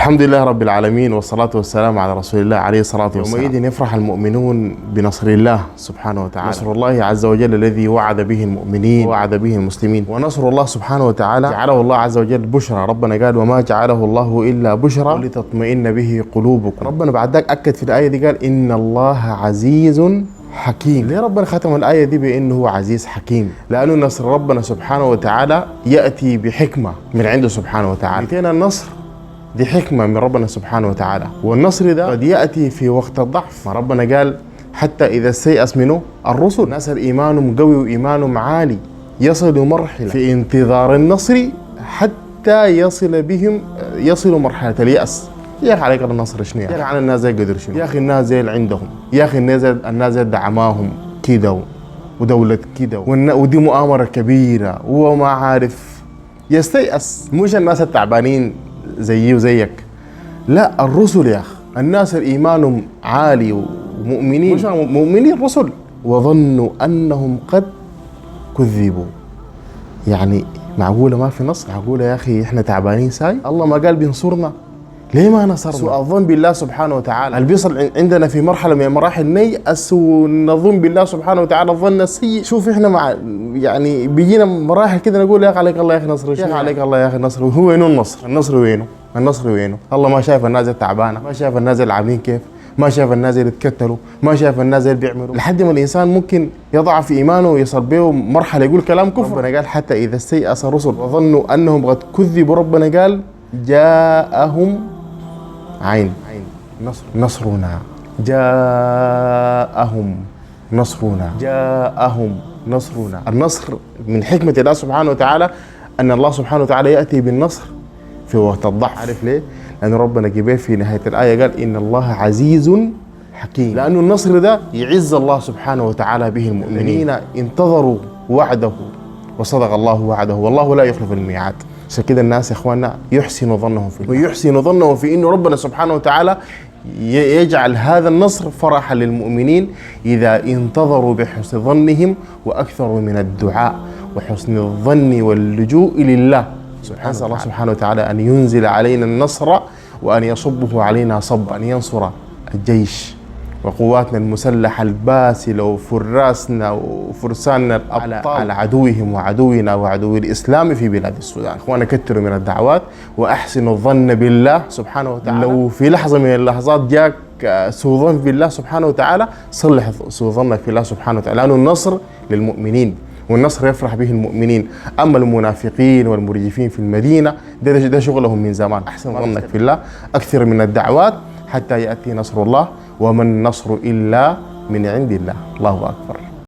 الحمد لله رب العالمين، والصلاة والسلام على رسول الله عليه الصلاة والسلام. يومئذ يفرح المؤمنون بنصر الله سبحانه وتعالى، نصر الله عز وجل الذي وعد به المؤمنين ووعد به المسلمين. ونصر الله سبحانه وتعالى جعله الله عز وجل بشرى. ربنا قال وما جعله الله إلا بشرى ولتطمئن به قلوبكم. ربنا بعد ذلك أكد في الآية دي قال إن الله عزيز حكيم. ليه ربنا ختم الآية دي بأنه هو عزيز حكيم؟ لأنه نصر ربنا سبحانه وتعالى يأتي بحكمة من عنده سبحانه وتعالى. يأتينا النصر دي حكمة من ربنا سبحانه وتعالى، والنصر ده قد يأتي في وقت الضعف. ربنا قال حتى إذا استيأس منه الرسل، الناس إيمانهم قوي وإيمانهم عالي يصلوا مرحلة في انتظار النصر حتى يصلوا مرحلة اليأس. يا أخي عليك النصر شنو؟ يا أخي على الناس زي قدر شنو؟ يا أخي الناس زي اللي عندهم، يا أخي الناس دعماهم كده ودولة كده ودي مؤامرة كبيرة وما عارف يستيأس. مش الناس التعبانين زيي وزيك، لا الرسل يا أخي، الناس إيمانهم عالي ومؤمنين، مش مؤمنين رسل، وظنوا أنهم قد كذبوا. يعني معقولة ما في نصر؟ معقولة يا أخي إحنا تعبانين ساي؟ الله ما قال بينصرنا؟ ليه ما نصرنا؟ سوء الظن بالله سبحانه وتعالى اللي بيصل عندنا في مرحلة من مراحل نيأس ونظن بالله سبحانه وتعالى الظن السيء. شوف احنا مع يعني بيجينا مراحل كده نقول يا اخي عليك الله يا اخي نصر، يا اخي عليك الله يا اخي نصر. هو وينه النصر؟ النصر وينه؟ النصر وينه؟ الله ما شايف الناس التعبانة، ما شايف الناس العاملين كيف، ما شايف الناس اللي يتكتلوا، ما شايف الناس اللي بيعملوا، لحد ما الانسان ممكن يضعف في ايمانه ويصل به مرحله يقول كلام كفر. ربنا قال حتى اذا استيأس الرسل وظنوا انهم قد كذبوا، ربنا قال جاءهم عين نصرنا، جاءهم نصرنا، جاءهم نصرنا. النصر من حكمة الله سبحانه وتعالى أن الله سبحانه وتعالى يأتي بالنصر في وقت الضعف. عارف ليه؟ لأن ربنا جيبه في نهاية الآية قال إن الله عزيز حكيم، لأنه النصر ده يعز الله سبحانه وتعالى به المؤمنين انتظروا وعده وصدق الله وعده والله لا يخلف الميعاد. عشان كده الناس يا اخواننا يحسن ظنهم في الله، ويحسن ظنهم في انه ربنا سبحانه وتعالى يجعل هذا النصر فرحا للمؤمنين اذا انتظروا بحسن ظنهم واكثروا من الدعاء وحسن الظن واللجوء لله سبحانه وتعالى. الله سبحانه وتعالى ان ينزل علينا النصر وان يصبه علينا صبا، ان ينصر الجيش وقواتنا المسلحة الباسلة وفراسنا وفرساننا الأبطال على عدوهم وعدونا وعدو الإسلام في بلاد السودان. إخوانا كتروا من الدعوات وأحسنوا الظن بالله سبحانه وتعالى. لو في لحظة من اللحظات جاك سوء ظن بالله سبحانه وتعالى صلح سوء ظنك في الله سبحانه وتعالى، لأنه النصر للمؤمنين والنصر يفرح به المؤمنين. أما المنافقين والمرجفين في المدينة ده شغلهم من زمان. أحسن ظنك في الله، أكثر من الدعوات حتى يأتي نصر الله، وما النصر إلا من عند الله. الله أكبر.